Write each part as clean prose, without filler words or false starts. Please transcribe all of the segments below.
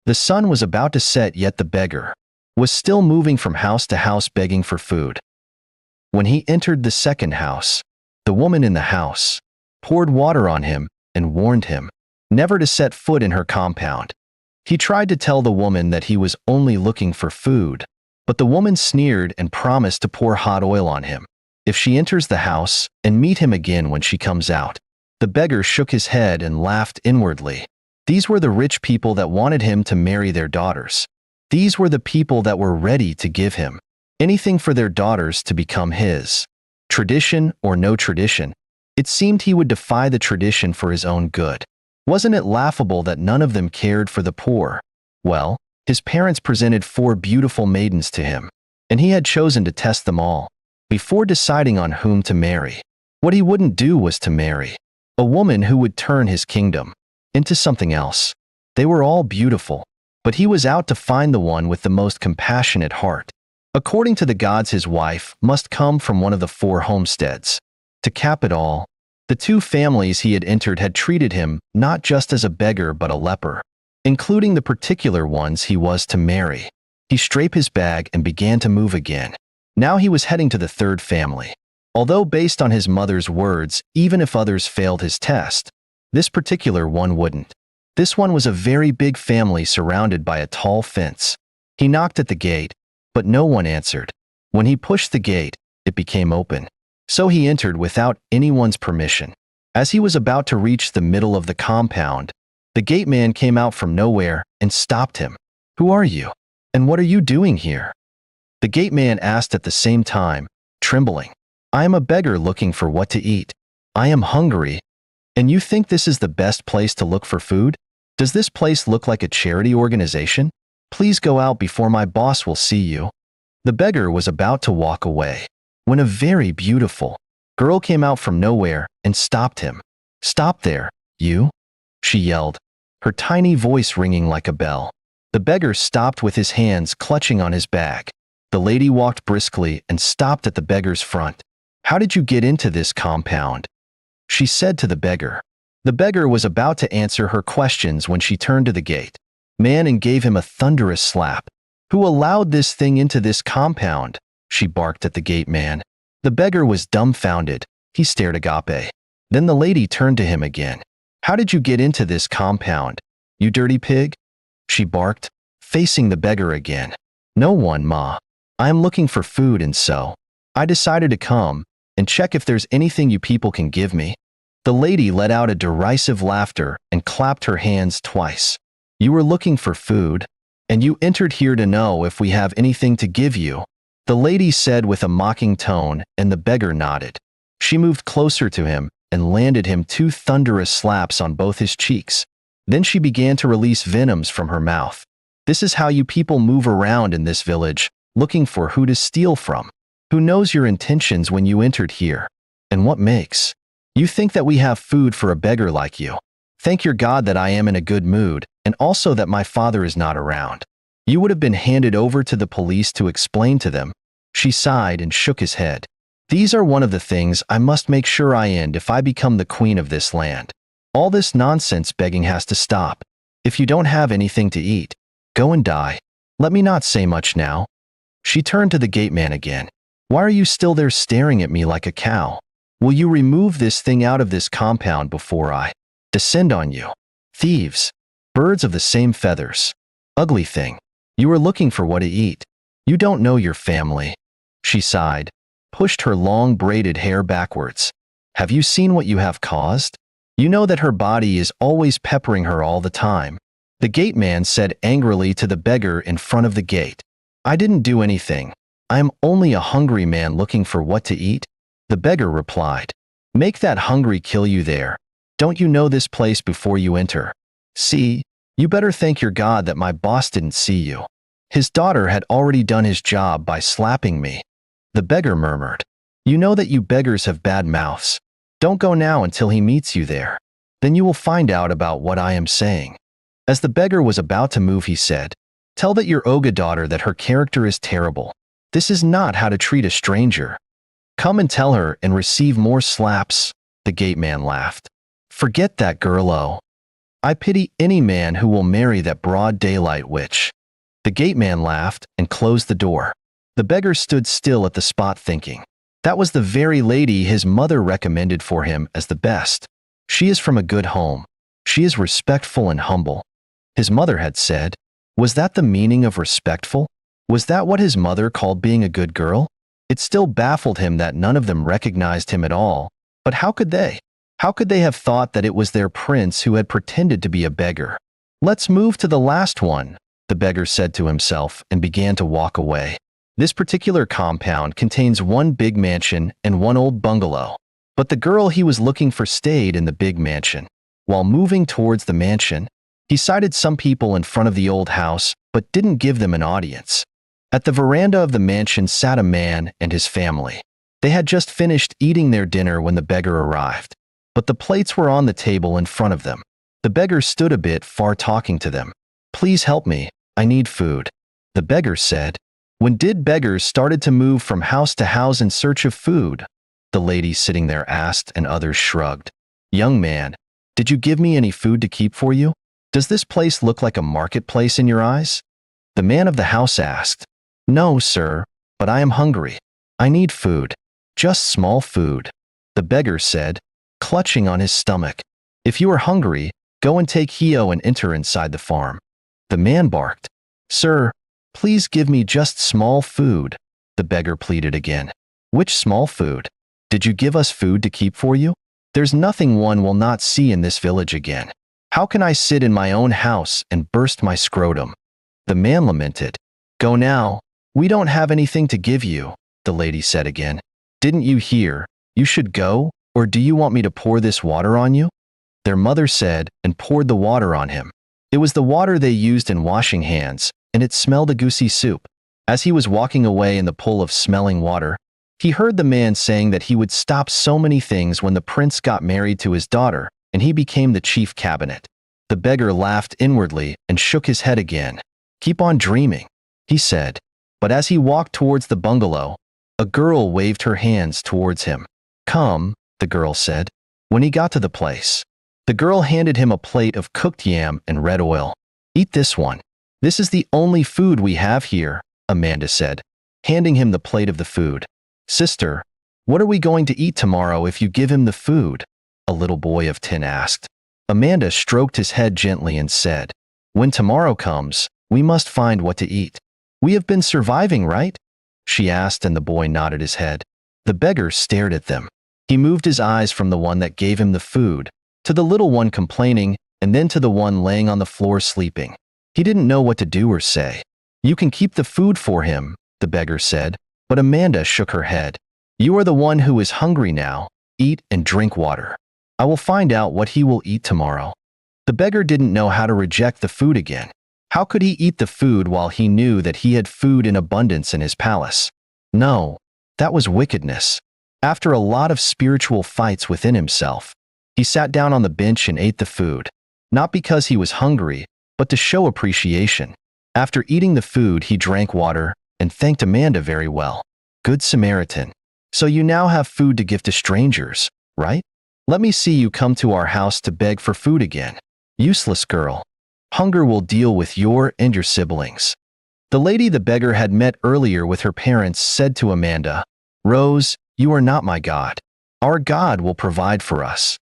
The sun was about to set, yet the beggar was still moving from house to house begging for food. When he entered the second house, the woman in the house poured water on him and warned him never to set foot in her compound. He tried to tell the woman that he was only looking for food, but the woman sneered and promised to pour hot oil on him if she enters the house and meet him again when she comes out. The beggar shook his head and laughed inwardly. These were the rich people that wanted him to marry their daughters. These were the people that were ready to give him anything for their daughters to become his. Tradition or no tradition, it seemed he would defy the tradition for his own good. Wasn't it laughable that none of them cared for the poor? Well, his parents presented 4 beautiful maidens to him, and he had chosen to test them all before deciding on whom to marry. What he wouldn't do was to marry a woman who would turn his kingdom into something else. They were all beautiful, but he was out to find the one with the most compassionate heart. According to the gods, his wife must come from one of the 4 homesteads. To cap it all, the 2 families he had entered had treated him not just as a beggar but a leper, including the particular ones he was to marry. He strapped his bag and began to move again. Now he was heading to the 3rd family. Although based on his mother's words, even if others failed his test, this particular one wouldn't. This one was a very big family surrounded by a tall fence. He knocked at the gate, but no one answered. When he pushed the gate, it became open. So he entered without anyone's permission. As he was about to reach the middle of the compound, the gate man came out from nowhere and stopped him. "Who are you? And what are you doing here?" The gate man asked at the same time, trembling. "I am a beggar looking for what to eat. I am hungry. And you think this is the best place to look for food? Does this place look like a charity organization? Please go out before my boss will see you." The beggar was about to walk away when a very beautiful girl came out from nowhere and stopped him. "Stop there, you!" she yelled, her tiny voice ringing like a bell. The beggar stopped with his hands clutching on his bag. The lady walked briskly and stopped at the beggar's front. "How did you get into this compound?" she said to the beggar. The beggar was about to answer her questions when she turned to the gate man and gave him a thunderous slap. "Who allowed this thing into this compound?" she barked at the gate man. The beggar was dumbfounded. He stared agape. Then the lady turned to him again. "How did you get into this compound, you dirty pig?" she barked, facing the beggar again. "No one, ma. I am looking for food, and so I decided to come and check if there's anything you people can give me." The lady let out a derisive laughter and clapped her hands twice. "You were looking for food, and you entered here to know if we have anything to give you," the lady said with a mocking tone, and the beggar nodded. She moved closer to him and landed him 2 thunderous slaps on both his cheeks. Then she began to release venoms from her mouth. "This is how you people move around in this village, looking for who to steal from. Who knows your intentions when you entered here? And what makes you think that we have food for a beggar like you? Thank your God that I am in a good mood, and also that my father is not around. You would have been handed over to the police to explain to them." She sighed and shook his head. "These are one of the things I must make sure I end if I become the queen of this land. All this nonsense begging has to stop. If you don't have anything to eat, go and die. Let me not say much now." She turned to the gate man again. "Why are you still there staring at me like a cow? Will you remove this thing out of this compound before I descend on you? Thieves, birds of the same feathers. Ugly thing. You are looking for what to eat. You don't know your family." She sighed, pushed her long braided hair backwards. "Have you seen what you have caused? You know that her body is always peppering her all the time." The gate man said angrily to the beggar in front of the gate. "I didn't do anything. I am only a hungry man looking for what to eat." The beggar replied, "Make that hungry kill you there. Don't you know this place before you enter? See, you better thank your God that my boss didn't see you. His daughter had already done his job by slapping me." The beggar murmured, "You know that you beggars have bad mouths. Don't go now until he meets you there. Then you will find out about what I am saying." As the beggar was about to move, he said, "Tell that your Oga daughter that her character is terrible. This is not how to treat a stranger. Come and tell her and receive more slaps." The gate man laughed. "Forget that girl, oh. I pity any man who will marry that broad daylight witch." The gateman laughed and closed the door. The beggar stood still at the spot thinking. That was the very lady his mother recommended for him as the best. She is from a good home. She is respectful and humble. His mother had said. Was that the meaning of respectful? Was that what his mother called being a good girl? It still baffled him that none of them recognized him at all. But how could they? How could they have thought that it was their prince who had pretended to be a beggar? "Let's move to the last one," the beggar said to himself and began to walk away. This particular compound contains one big mansion and one old bungalow. But the girl he was looking for stayed in the big mansion. While moving towards the mansion, he sighted some people in front of the old house, but didn't give them an audience. At the veranda of the mansion sat a man and his family. They had just finished eating their dinner when the beggar arrived. But the plates were on the table in front of them. The beggar stood a bit far talking to them. "Please help me, I need food," the beggar said. When did beggars started to move from house to house in search of food? The lady sitting there asked, and others shrugged. "Young man, did you give me any food to keep for you? Does this place look like a marketplace in your eyes?" The man of the house asked. "No, sir, but I am hungry. I need food. Just small food," the beggar said, clutching on his stomach. "If you are hungry, go and take Hio and enter inside the farm." The man barked. "Sir, please give me just small food," the beggar pleaded again. "Which small food? Did you give us food to keep for you? There's nothing one will not see in this village again. How can I sit in my own house and burst my scrotum?" The man lamented. "Go now. We don't have anything to give you," the lady said again. "Didn't you hear? You should go, or do you want me to pour this water on you?" Their mother said and poured the water on him. It was the water they used in washing hands, and it smelled a goosey soup. As he was walking away in the pool of smelling water, he heard the man saying that he would stop so many things when the prince got married to his daughter, and he became the chief cabinet. The beggar laughed inwardly and shook his head again. "Keep on dreaming," he said. But as he walked towards the bungalow, a girl waved her hands towards him. "Come," the girl said. When he got to the place, the girl handed him a plate of cooked yam and red oil. "Eat this one. This is the only food we have here," Amanda said, handing him the plate of the food. "Sister, what are we going to eat tomorrow if you give him the food?" a little boy of 10 asked. Amanda stroked his head gently and said, "When tomorrow comes, we must find what to eat. We have been surviving, right?" she asked, and the boy nodded his head. The beggar stared at them. He moved his eyes from the one that gave him the food, to the little one complaining, and then to the one laying on the floor sleeping. He didn't know what to do or say. "You can keep the food for him," the beggar said, but Amanda shook her head. "You are the one who is hungry now. Eat and drink water. I will find out what he will eat tomorrow." The beggar didn't know how to reject the food again. How could he eat the food while he knew that he had food in abundance in his palace? No, that was wickedness. After a lot of spiritual fights within himself, he sat down on the bench and ate the food, not because he was hungry, but to show appreciation. After eating the food, he drank water and thanked Amanda very well. "Good Samaritan. So you now have food to give to strangers, right? Let me see you come to our house to beg for food again. Useless girl. Hunger will deal with your and your siblings." The lady the beggar had met earlier with her parents said to Amanda, "Rose, you are not my God. Our God will provide for us."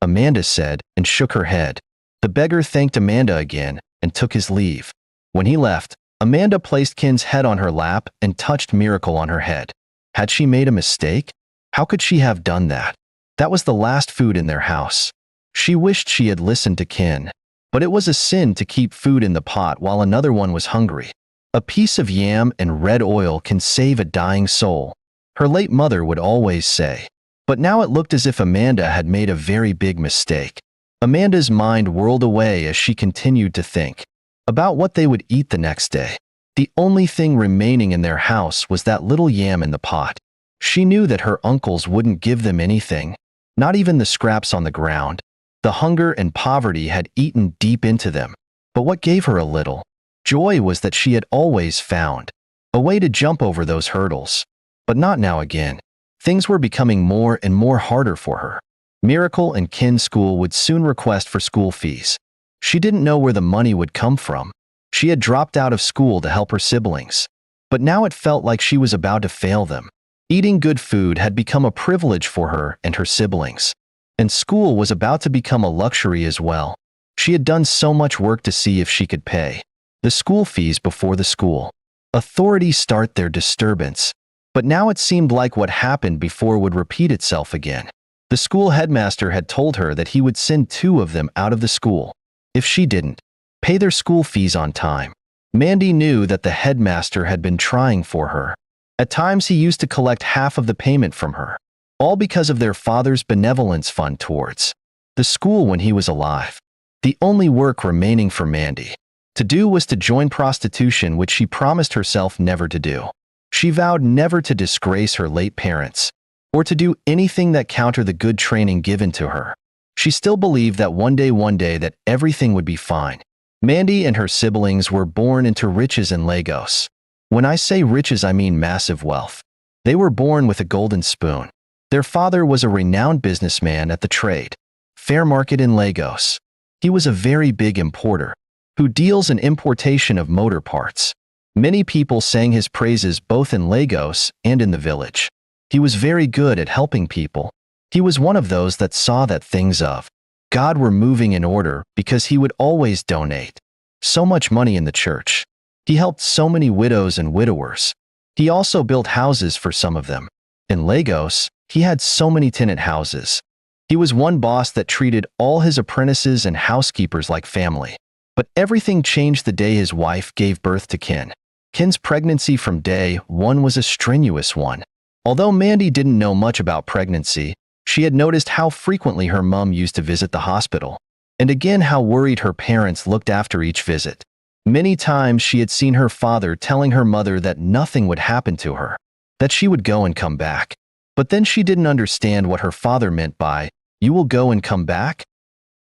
Amanda said and shook her head. The beggar thanked Amanda again and took his leave. When he left, Amanda placed Ken's head on her lap and touched Miracle on her head. Had she made a mistake? How could she have done that? That was the last food in their house. She wished she had listened to Ken. But it was a sin to keep food in the pot while another one was hungry. A piece of yam and red oil can save a dying soul, her late mother would always say. But now it looked as if Amanda had made a very big mistake. Amanda's mind whirled away as she continued to think about what they would eat the next day. The only thing remaining in their house was that little yam in the pot. She knew that her uncles wouldn't give them anything, not even the scraps on the ground. The hunger and poverty had eaten deep into them. But what gave her a little joy was that she had always found a way to jump over those hurdles. But not now again. Things were becoming more and more harder for her. Miracle and Ken's school would soon request for school fees. She didn't know where the money would come from. She had dropped out of school to help her siblings. But now it felt like she was about to fail them. Eating good food had become a privilege for her and her siblings. And school was about to become a luxury as well. She had done so much work to see if she could pay the school fees before the school authorities start their disturbance. But now it seemed like what happened before would repeat itself again. The school headmaster had told her that he would send 2 of them out of the school if she didn't pay their school fees on time. Mandy knew that the headmaster had been trying for her. At times he used to collect half of the payment from her, all because of their father's benevolence fund towards the school when he was alive. The only work remaining for Mandy to do was to join prostitution, which she promised herself never to do. She vowed never to disgrace her late parents, or to do anything that countered the good training given to her. She still believed that one day that everything would be fine. Mandy and her siblings were born into riches in Lagos. When I say riches, I mean massive wealth. They were born with a golden spoon. Their father was a renowned businessman at the trade fair market in Lagos. He was a very big importer who deals in importation of motor parts. Many people sang his praises both in Lagos and in the village. He was very good at helping people. He was one of those that saw that things of God were moving in order because he would always donate so much money in the church. He helped so many widows and widowers. He also built houses for some of them. In Lagos, he had so many tenant houses. He was one boss that treated all his apprentices and housekeepers like family. But everything changed the day his wife gave birth to Kin. Kin's pregnancy from day 1 was a strenuous one. Although Mandy didn't know much about pregnancy, she had noticed how frequently her mom used to visit the hospital, and again how worried her parents looked after each visit. Many times she had seen her father telling her mother that nothing would happen to her, that she would go and come back. But then she didn't understand what her father meant by, "You will go and come back?"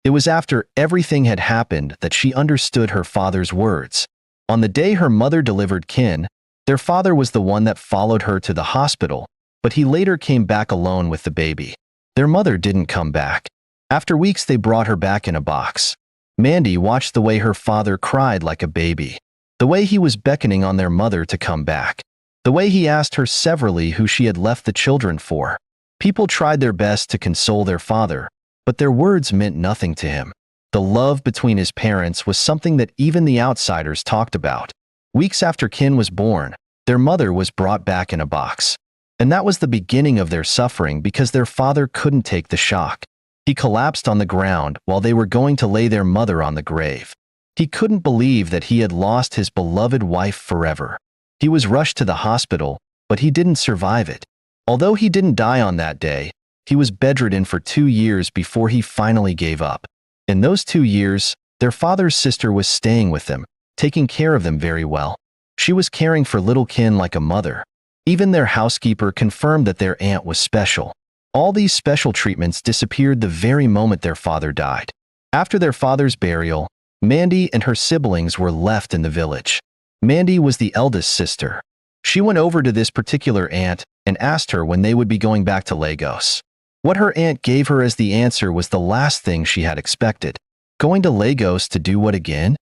It was after everything had happened that she understood her father's words. On the day her mother delivered Kin, their father was the one that followed her to the hospital, but he later came back alone with the baby. Their mother didn't come back. After weeks, they brought her back in a box. Mandy watched the way her father cried like a baby, the way he was beckoning on their mother to come back, the way he asked her severally who she had left the children for. People tried their best to console their father, but their words meant nothing to him. The love between his parents was something that even the outsiders talked about. Weeks after Kin was born, their mother was brought back in a box. And that was the beginning of their suffering because their father couldn't take the shock. He collapsed on the ground while they were going to lay their mother on the grave. He couldn't believe that he had lost his beloved wife forever. He was rushed to the hospital, but he didn't survive it. Although he didn't die on that day, he was bedridden for 2 years before he finally gave up. In those 2 years, their father's sister was staying with them, taking care of them very well. She was caring for little Kin like a mother. Even their housekeeper confirmed that their aunt was special. All these special treatments disappeared the very moment their father died. After their father's burial, Mandy and her siblings were left in the village. Mandy was the eldest sister. She went over to this particular aunt and asked her when they would be going back to Lagos. What her aunt gave her as the answer was the last thing she had expected. Going to Lagos to do what again?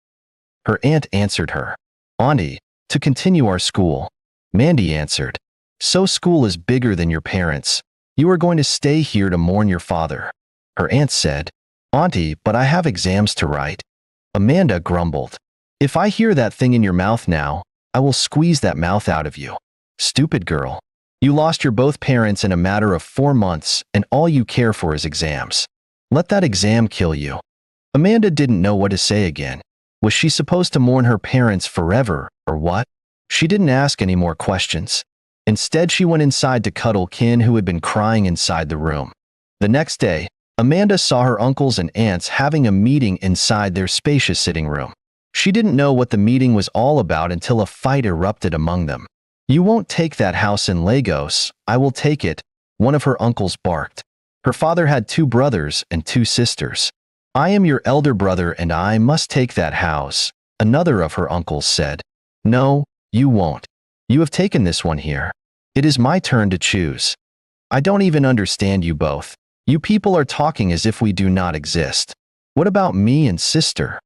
Her aunt answered her, "Auntie, to continue our school." Mandy answered, "So school is bigger than your parents. You are going to stay here to mourn your father." Her aunt said, "Auntie, but I have exams to write." Amanda grumbled, "If I hear that thing in your mouth now, I will squeeze that mouth out of you. Stupid girl. You lost your both parents in a matter of 4 months, and all you care for is exams. Let that exam kill you." Amanda didn't know what to say again. Was she supposed to mourn her parents forever, or what? She didn't ask any more questions. Instead, she went inside to cuddle Kin, who had been crying inside the room. The next day, Amanda saw her uncles and aunts having a meeting inside their spacious sitting room. She didn't know what the meeting was all about until a fight erupted among them. "You won't take that house in Lagos, I will take it," one of her uncles barked. Her father had 2 brothers and 2 sisters. "I am your elder brother and I must take that house," another of her uncles said. "No, you won't. You have taken this one here. It is my turn to choose. I don't even understand you both. You people are talking as if we do not exist. What about me and sister?"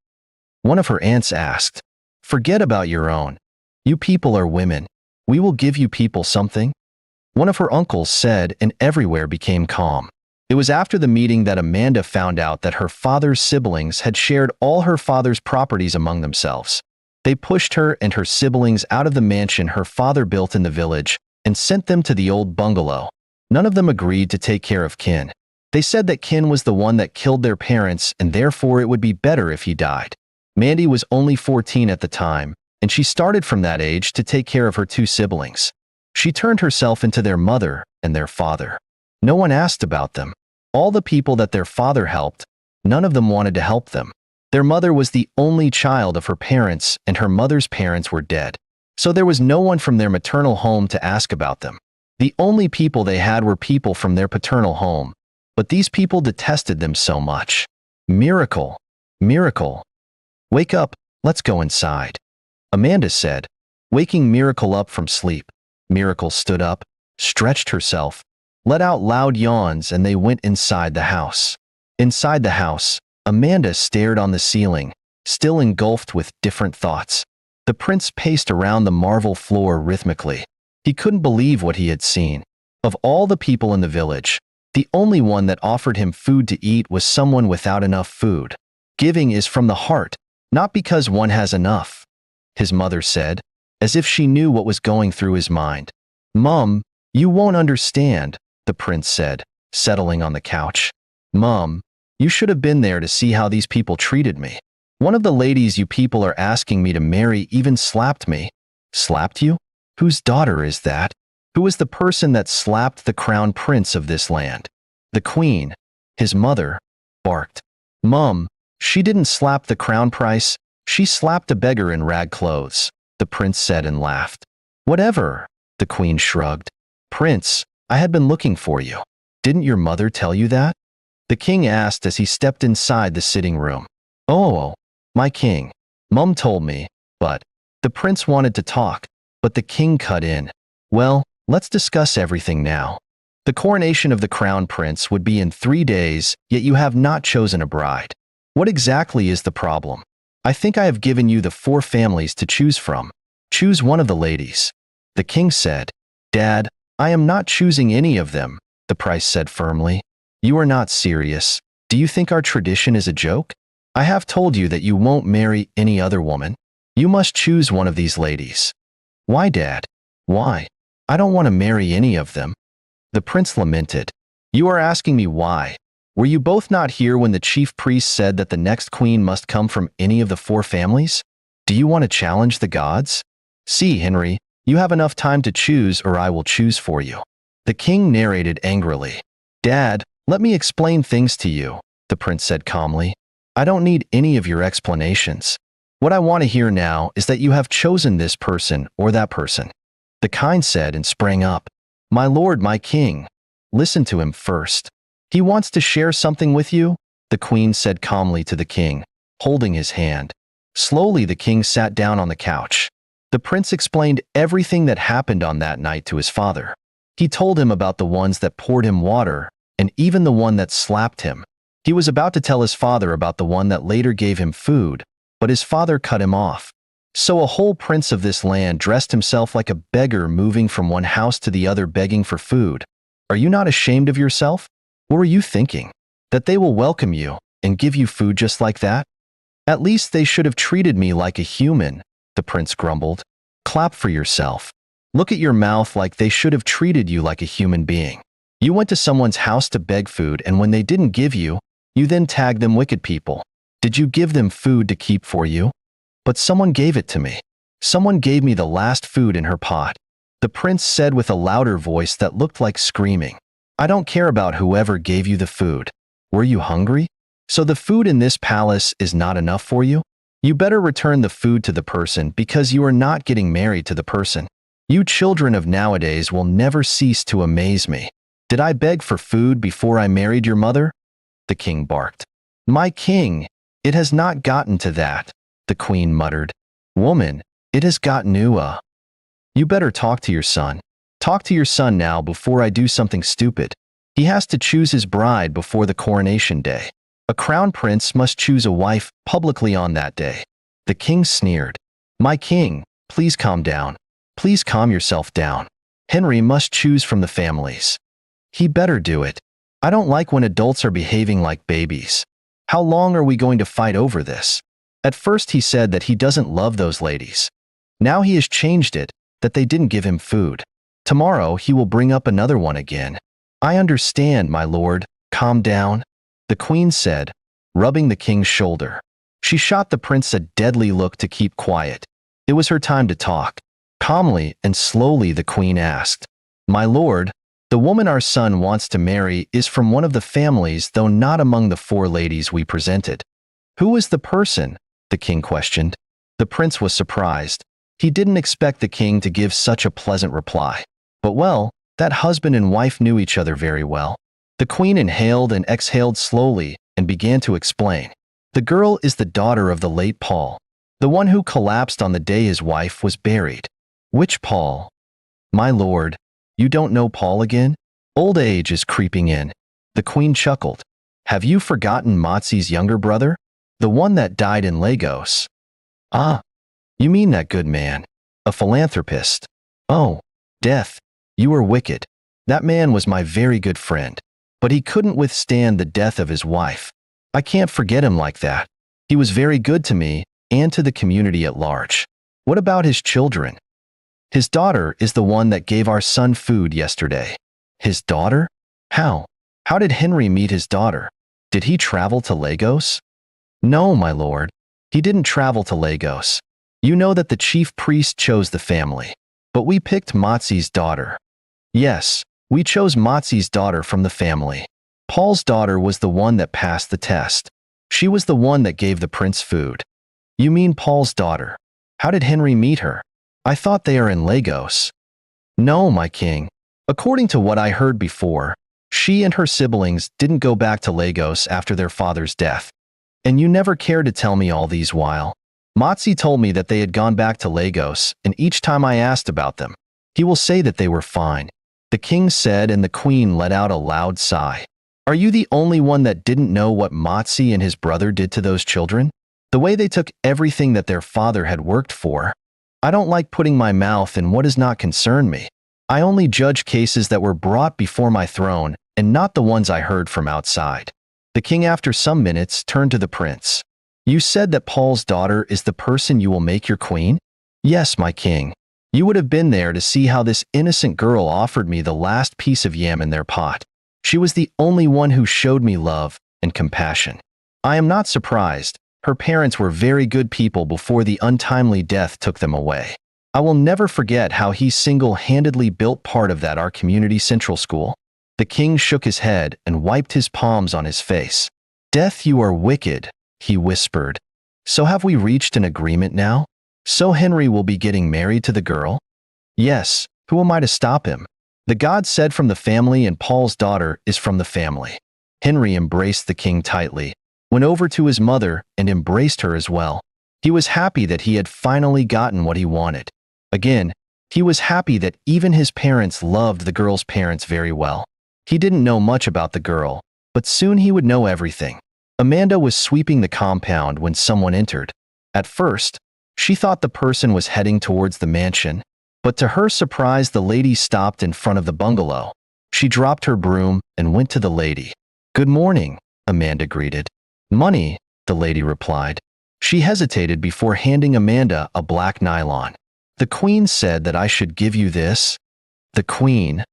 One of her aunts asked. Forget about your own. You people are women. We will give you people something. One of her uncles said, and everywhere became calm. It was after the meeting that Amanda found out that her father's siblings had shared all her father's properties among themselves. They pushed her and her siblings out of the mansion her father built in the village and sent them to the old bungalow. None of them agreed to take care of Kin. They said that Kin was the one that killed their parents and therefore it would be better if he died. Mandy was only 14 at the time, and she started from that age to take care of her two siblings. She turned herself into their mother and their father. No one asked about them. All the people that their father helped, none of them wanted to help them. Their mother was the only child of her parents, and her mother's parents were dead. So there was no one from their maternal home to ask about them. The only people they had were people from their paternal home. But these people detested them so much. Miracle, Miracle. Wake up, let's go inside. Amanda said, waking Miracle up from sleep. Miracle stood up, stretched herself, let out loud yawns, and they went inside the house. Inside the house, Amanda stared on the ceiling, still engulfed with different thoughts. The prince paced around the marble floor rhythmically. He couldn't believe what he had seen. Of all the people in the village, the only one that offered him food to eat was someone without enough food. Giving is from the heart, not because one has enough, his mother said, as if she knew what was going through his mind. Mum, you won't understand, the prince said, settling on the couch. Mum, you should have been there to see how these people treated me. One of the ladies you people are asking me to marry even slapped me. Slapped you? Whose daughter is that? Who is the person that slapped the crown prince of this land? The queen, his mother, barked. Mum, she didn't slap the crown prince, she slapped a beggar in rag clothes, the prince said and laughed. Whatever, the queen shrugged. Prince, I had been looking for you. Didn't your mother tell you that? The king asked as he stepped inside the sitting room. Oh, my king, Mum told me, but the prince wanted to talk, but the king cut in. Well, let's discuss everything now. The coronation of the crown prince would be in 3 days, yet you have not chosen a bride. What exactly is the problem? I think I have given you the 4 families to choose from. Choose one of the ladies. The king said. Dad, I am not choosing any of them, the prince said firmly. You are not serious. Do you think our tradition is a joke? I have told you that you won't marry any other woman. You must choose one of these ladies. Why, Dad? Why? I don't want to marry any of them. The prince lamented. You are asking me why. Were you both not here when the chief priest said that the next queen must come from any of the 4 families? Do you want to challenge the gods? See, Henry, you have enough time to choose or I will choose for you. The king narrated angrily. Dad, let me explain things to you, the prince said calmly. I don't need any of your explanations. What I want to hear now is that you have chosen this person or that person. The kind said and sprang up. My lord, my king. Listen to him first. He wants to share something with you, the queen said calmly to the king, holding his hand. Slowly the king sat down on the couch. The prince explained everything that happened on that night to his father. He told him about the ones that poured him water, and even the one that slapped him. He was about to tell his father about the one that later gave him food, but his father cut him off. So a whole prince of this land dressed himself like a beggar, moving from one house to the other begging for food. Are you not ashamed of yourself? What were you thinking? That they will welcome you and give you food just like that? At least they should have treated me like a human, the prince grumbled. Clap for yourself. Look at your mouth, like they should have treated you like a human being. You went to someone's house to beg food, and when they didn't give you, you then tagged them wicked people. Did you give them food to keep for you? But someone gave it to me. Someone gave me the last food in her pot, the prince said with a louder voice that looked like screaming. I don't care about whoever gave you the food. Were you hungry? So the food in this palace is not enough for you? You better return the food to the person because you are not getting married to the person. You children of nowadays will never cease to amaze me. Did I beg for food before I married your mother? The king barked. My king, it has not gotten to that, the queen muttered. Woman, it has gotten you. You better talk to your son. Talk to your son now before I do something stupid. He has to choose his bride before the coronation day. A crown prince must choose a wife publicly on that day. The king sneered. My king, please calm down. Please calm yourself down. Henry must choose from the families. He better do it. I don't like when adults are behaving like babies. How long are we going to fight over this? At first he said that he doesn't love those ladies. Now he has changed it, that they didn't give him food. Tomorrow he will bring up another one again. I understand, my lord. Calm down, the queen said, rubbing the king's shoulder. She shot the prince a deadly look to keep quiet. It was her time to talk. Calmly and slowly the queen asked, My lord, the woman our son wants to marry is from one of the families, though not among the 4 ladies we presented. Who is the person? The king questioned. The prince was surprised. He didn't expect the king to give such a pleasant reply. But well, that husband and wife knew each other very well. The queen inhaled and exhaled slowly and began to explain. The girl is the daughter of the late Paul, the one who collapsed on the day his wife was buried. Which Paul? My lord, you don't know Paul again? Old age is creeping in. The queen chuckled. Have you forgotten Mozzie's younger brother? The one that died in Lagos. Ah, you mean that good man, a philanthropist. Oh, death, you are wicked. That man was my very good friend, but he couldn't withstand the death of his wife. I can't forget him like that. He was very good to me and to the community at large. What about his children? His daughter is the one that gave our son food yesterday. His daughter? How? How did Henry meet his daughter? Did he travel to Lagos? No, my lord. He didn't travel to Lagos. You know that the chief priest chose the family. But we picked Mozzie's daughter. Yes, we chose Mozzie's daughter from the family. Paul's daughter was the one that passed the test. She was the one that gave the prince food. You mean Paul's daughter? How did Henry meet her? I thought they are in Lagos. No, my king. According to what I heard before, she and her siblings didn't go back to Lagos after their father's death. And you never cared to tell me all these while. Mozzie told me that they had gone back to Lagos, and each time I asked about them, he will say that they were fine. The king said, and the queen let out a loud sigh. Are you the only one that didn't know what Mozzie and his brother did to those children? The way they took everything that their father had worked for. I don't like putting my mouth in what does not concern me. I only judge cases that were brought before my throne and not the ones I heard from outside. The king, after some minutes, turned to the prince. You said that Paul's daughter is the person you will make your queen? Yes, my king. You would have been there to see how this innocent girl offered me the last piece of yam in their pot. She was the only one who showed me love and compassion. I am not surprised. Her parents were very good people before the untimely death took them away. I will never forget how he single-handedly built part of that our community central school. The king shook his head and wiped his palms on his face. Death, you are wicked, he whispered. So have we reached an agreement now? So Henry will be getting married to the girl? Yes, who am I to stop him? The god said from the family, and Paul's daughter is from the family. Henry embraced the king tightly, went over to his mother and embraced her as well. He was happy that he had finally gotten what he wanted. Again, he was happy that even his parents loved the girl's parents very well. He didn't know much about the girl, but soon he would know everything. Amanda was sweeping the compound when someone entered. At first, she thought the person was heading towards the mansion, but to her surprise the lady stopped in front of the bungalow. She dropped her broom and went to the lady. Good morning, Amanda greeted. Money, the lady replied. She hesitated before handing Amanda a black nylon. The queen said that I should give you this. The queen?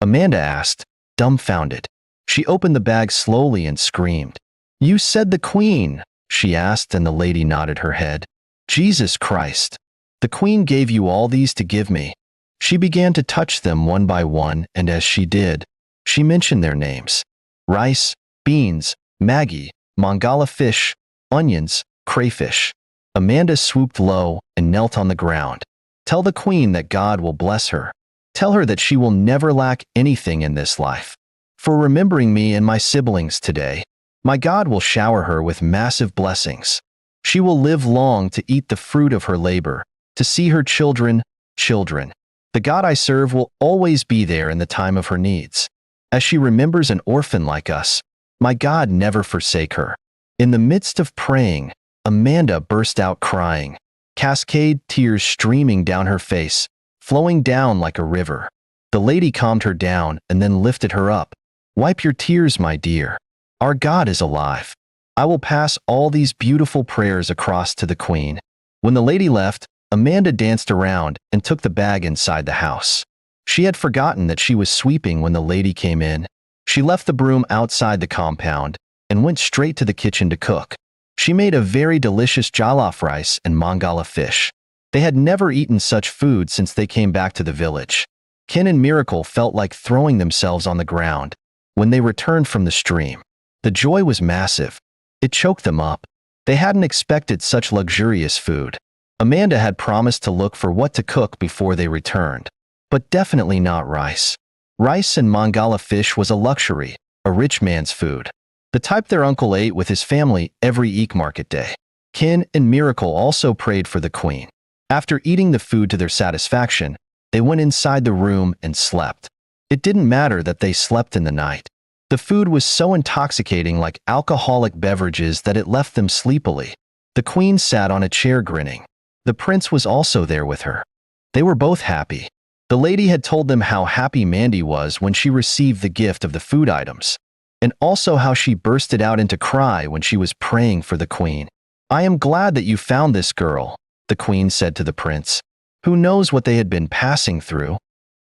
Amanda asked, dumbfounded. She opened the bag slowly and screamed. You said the queen, she asked, and the lady nodded her head. Jesus Christ. The queen gave you all these to give me. She began to touch them one by one, and as she did, she mentioned their names. Rice, beans, Maggie, Mangala fish, onions, crayfish. Amanda swooped low and knelt on the ground. Tell the queen that God will bless her. Tell her that she will never lack anything in this life. For remembering me and my siblings today, my God will shower her with massive blessings. She will live long to eat the fruit of her labor, to see her children. The God I serve will always be there in the time of her needs. As she remembers an orphan like us, My God never forsake her. In the midst of praying, Amanda burst out crying, cascade tears streaming down her face, flowing down like a river. The lady calmed her down and then lifted her up. Wipe your tears, my dear. Our God is alive. I will pass all these beautiful prayers across to the queen. When the lady left, Amanda danced around and took the bag inside the house. She had forgotten that she was sweeping when the lady came in. She left the broom outside the compound and went straight to the kitchen to cook. She made a very delicious jollof rice and mangala fish. They had never eaten such food since they came back to the village. Ken and Miracle felt like throwing themselves on the ground when they returned from the stream. The joy was massive. It choked them up. They hadn't expected such luxurious food. Amanda had promised to look for what to cook before they returned, but definitely not rice. Rice and mangala fish was a luxury, a rich man's food, the type their uncle ate with his family every Eek market day. Ken and Miracle also prayed for the queen. After eating the food to their satisfaction, they went inside the room and slept. It didn't matter that they slept in the night. The food was so intoxicating like alcoholic beverages that it left them sleepily. The queen sat on a chair grinning. The prince was also there with her. They were both happy. The lady had told them how happy Mandy was when she received the gift of the food items, and also how she bursted out into cry when she was praying for the queen. I am glad that you found this girl, the queen said to the prince. Who knows what they had been passing through?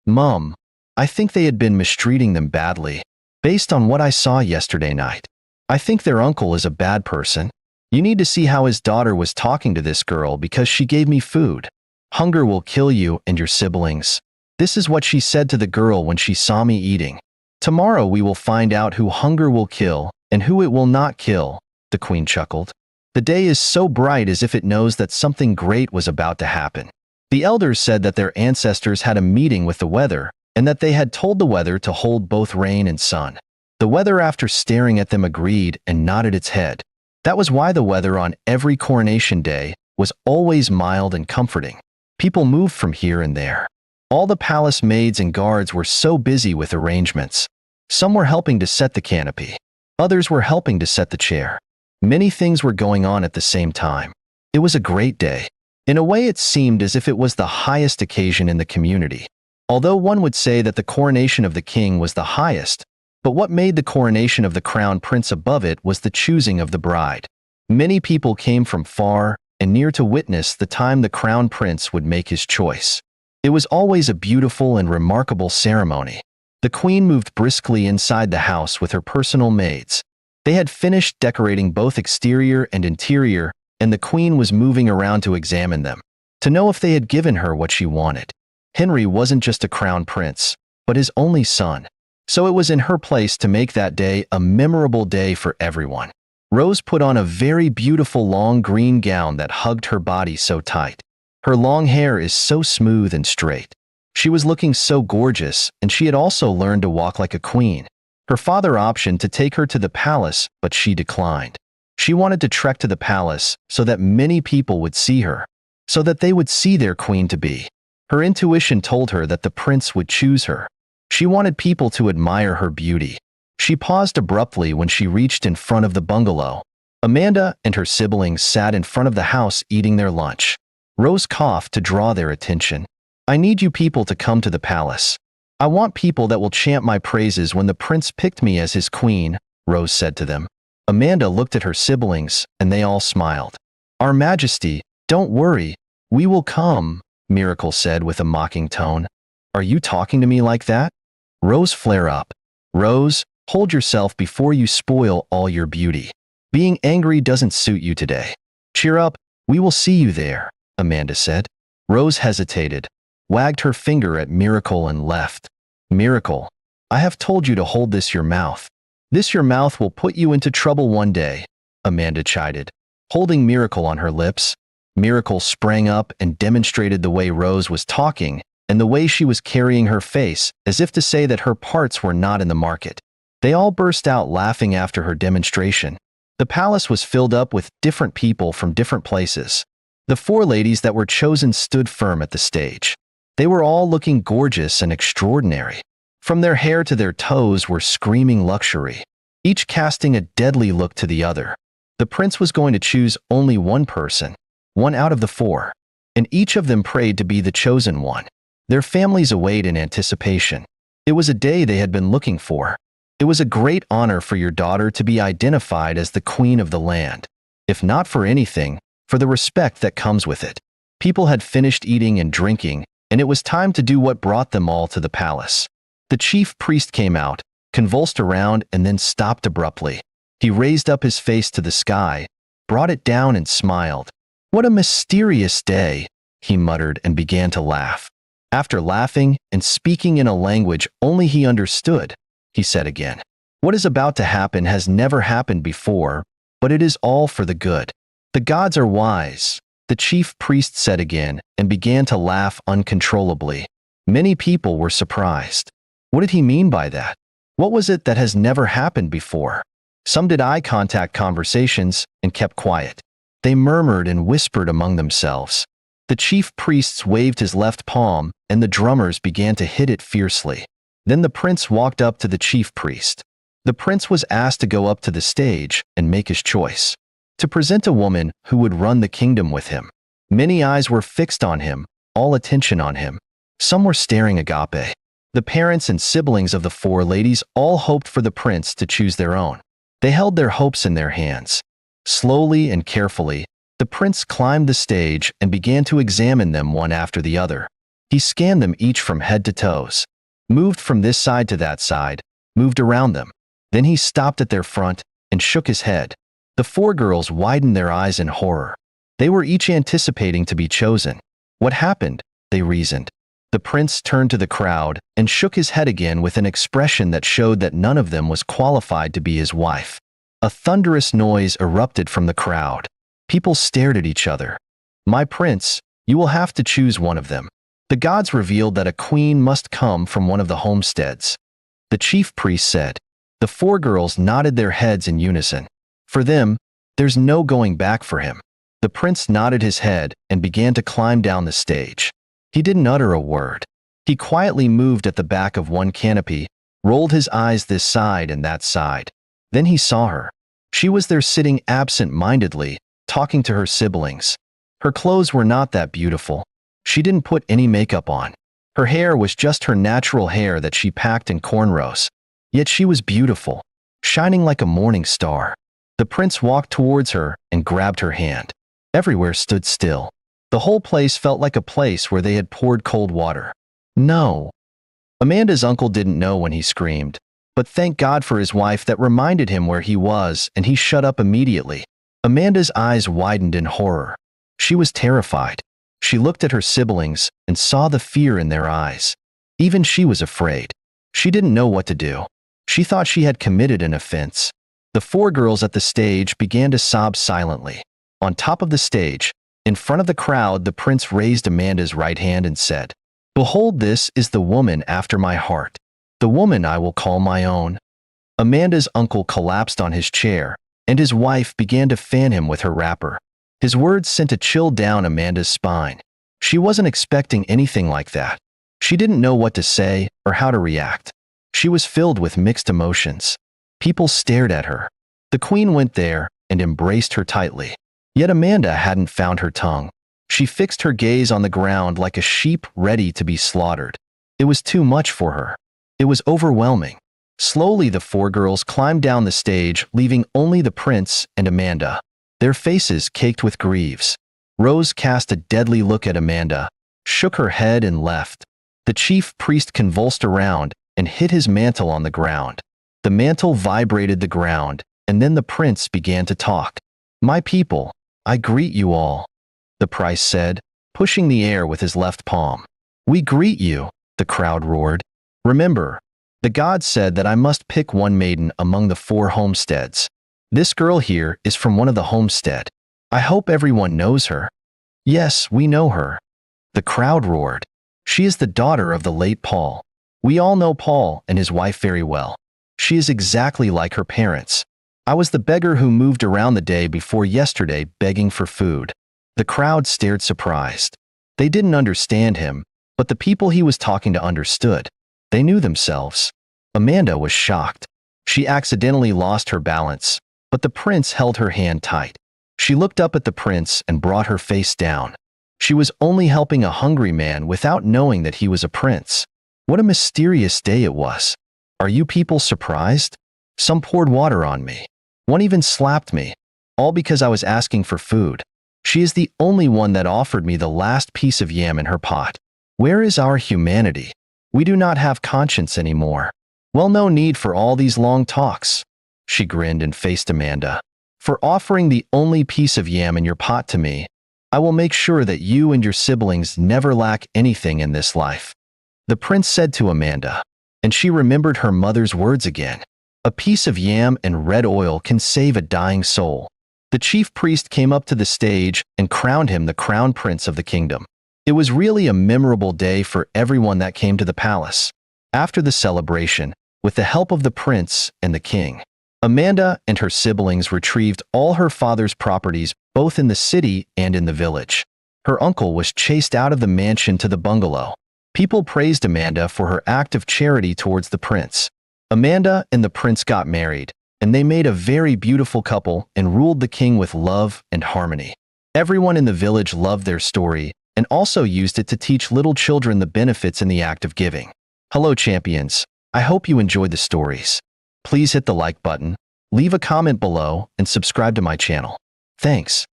Mum, I think they had been mistreating them badly. Based on what I saw yesterday night, I think their uncle is a bad person. You need to see how his daughter was talking to this girl because she gave me food. Hunger will kill you and your siblings. This is what she said to the girl when she saw me eating. Tomorrow we will find out who hunger will kill and who it will not kill, the queen chuckled. The day is so bright as if it knows that something great was about to happen. The elders said that their ancestors had a meeting with the weather and that they had told the weather to hold both rain and sun. The weather, after staring at them, agreed and nodded its head. That was why the weather on every coronation day was always mild and comforting. People moved from here and there. All the palace maids and guards were so busy with arrangements. Some were helping to set the canopy. Others were helping to set the chair. Many things were going on at the same time. It was a great day. In a way, it seemed as if it was the highest occasion in the community. Although one would say that the coronation of the king was the highest, but what made the coronation of the crown prince above it was the choosing of the bride. Many people came from far and near to witness the time the crown prince would make his choice. It was always a beautiful and remarkable ceremony. The queen moved briskly inside the house with her personal maids. They had finished decorating both exterior and interior, and the queen was moving around to examine them, to know if they had given her what she wanted. Henry wasn't just a crown prince, but his only son. So it was in her place to make that day a memorable day for everyone. Rose put on a very beautiful long green gown that hugged her body so tight. Her long hair is so smooth and straight. She was looking so gorgeous, and she had also learned to walk like a queen. Her father optioned to take her to the palace, but she declined. She wanted to trek to the palace so that many people would see her, so that they would see their queen-to-be. Her intuition told her that the prince would choose her. She wanted people to admire her beauty. She paused abruptly when she reached in front of the bungalow. Amanda and her siblings sat in front of the house eating their lunch. Rose coughed to draw their attention. I need you people to come to the palace. I want people that will chant my praises when the prince picked me as his queen, Rose said to them. Amanda looked at her siblings, and they all smiled. Our Majesty, don't worry, we will come, Miracle said with a mocking tone. Are you talking to me like that? Rose flared up. Rose, hold yourself before you spoil all your beauty. Being angry doesn't suit you today. Cheer up, we will see you there, Amanda said. Rose hesitated, wagged her finger at Miracle and left. Miracle, I have told you to hold this your mouth. This your mouth will put you into trouble one day, Amanda chided. Holding Miracle on her lips, Miracle sprang up and demonstrated the way Rose was talking and the way she was carrying her face, as if to say that her parts were not in the market. They all burst out laughing after her demonstration. The palace was filled up with different people from different places. The four ladies that were chosen stood firm at the stage. They were all looking gorgeous and extraordinary. From their hair to their toes were screaming luxury. each casting a deadly look to the other. The prince was going to choose only one person, one out of the four, and each of them prayed to be the chosen one. Their families await in anticipation. It was a day they had been looking for. It was a great honor for your daughter to be identified as the queen of the land, if not for anything, for the respect that comes with it. People had finished eating and drinking, and it was time to do what brought them all to the palace. The chief priest came out, convulsed around, and then stopped abruptly. He raised up his face to the sky, brought it down, and smiled. "What a mysterious day," he muttered and began to laugh. After laughing and speaking in a language only he understood, he said again, "What is about to happen has never happened before, but it is all for the good. The gods are wise," the chief priest said again and began to laugh uncontrollably. Many people were surprised. What did he mean by that? What was it that has never happened before? Some did eye contact conversations and kept quiet. They murmured and whispered among themselves. The chief priest waved his left palm, and the drummers began to hit it fiercely. Then the prince walked up to the chief priest. The prince was asked to go up to the stage and make his choice, to present a woman who would run the kingdom with him. Many eyes were fixed on him, all attention on him. Some were staring agape. The parents and siblings of the four ladies all hoped for the prince to choose their own. They held their hopes in their hands. Slowly and carefully, the prince climbed the stage and began to examine them one after the other. He scanned them each from head to toes, moved from this side to that side, moved around them. Then he stopped at their front and shook his head. The four girls widened their eyes in horror. They were each anticipating to be chosen. What happened? They reasoned. The prince turned to the crowd and shook his head again with an expression that showed that none of them was qualified to be his wife. A thunderous noise erupted from the crowd. People stared at each other. "My prince, you will have to choose one of them." The gods revealed that a queen must come from one of the homesteads. The chief priest said. The four girls nodded their heads in unison. For them, there's no going back for him. The prince nodded his head and began to climb down the stage. He didn't utter a word. He quietly moved at the back of one canopy, rolled his eyes this side and that side. Then he saw her. She was there sitting absent-mindedly, talking to her siblings. Her clothes were not that beautiful. She didn't put any makeup on. Her hair was just her natural hair that she packed in cornrows. Yet she was beautiful, shining like a morning star. The prince walked towards her and grabbed her hand. Everywhere stood still. The whole place felt like a place where they had poured cold water. No. Amanda's uncle didn't know when he screamed, but thank God for his wife that reminded him where he was, and he shut up immediately. Amanda's eyes widened in horror. She was terrified. She looked at her siblings and saw the fear in their eyes. Even she was afraid. She didn't know what to do. She thought she had committed an offense. The four girls at the stage began to sob silently. On top of the stage, in front of the crowd, the prince raised Amanda's right hand and said, "Behold, this is the woman after my heart, the woman I will call my own." Amanda's uncle collapsed on his chair, and his wife began to fan him with her wrapper. His words sent a chill down Amanda's spine. She wasn't expecting anything like that. She didn't know what to say or how to react. She was filled with mixed emotions. People stared at her. The queen went there and embraced her tightly. Yet Amanda hadn't found her tongue. She fixed her gaze on the ground like a sheep ready to be slaughtered. It was too much for her. It was overwhelming. Slowly the four girls climbed down the stage, leaving only the prince and Amanda, their faces caked with griefs. Rose cast a deadly look at Amanda, shook her head and left. The chief priest convulsed around and hit his mantle on the ground. The mantle vibrated the ground, and then the prince began to talk. "My people, I greet you all," the priest said, pushing the air with his left palm. "We greet you," the crowd roared. "Remember, the gods said that I must pick one maiden among the four homesteads. This girl here is from one of the homestead. I hope everyone knows her." "Yes, we know her," the crowd roared. "She is the daughter of the late Paul. We all know Paul and his wife very well. She is exactly like her parents. I was the beggar who moved around the day before yesterday begging for food." The crowd stared surprised. They didn't understand him, but the people he was talking to understood. They knew themselves. Amanda was shocked. She accidentally lost her balance, but the prince held her hand tight. She looked up at the prince and brought her face down. She was only helping a hungry man without knowing that he was a prince. What a mysterious day it was. Are you people surprised? Some poured water on me. One even slapped me, all because I was asking for food. She is the only one that offered me the last piece of yam in her pot. Where is our humanity? We do not have conscience anymore. Well, no need for all these long talks. She grinned and faced Amanda. For offering the only piece of yam in your pot to me, I will make sure that you and your siblings never lack anything in this life. The prince said to Amanda, and she remembered her mother's words again. A piece of yam and red oil can save a dying soul. The chief priest came up to the stage and crowned him the crown prince of the kingdom. It was really a memorable day for everyone that came to the palace. After the celebration, with the help of the prince and the king, Amanda and her siblings retrieved all her father's properties both in the city and in the village. Her uncle was chased out of the mansion to the bungalow. People praised Amanda for her act of charity towards the prince. Amanda and the prince got married, and they made a very beautiful couple and ruled the king with love and harmony. Everyone in the village loved their story and also used it to teach little children the benefits in the act of giving. Hello champions, I hope you enjoyed the stories. Please hit the like button, leave a comment below, and subscribe to my channel. Thanks.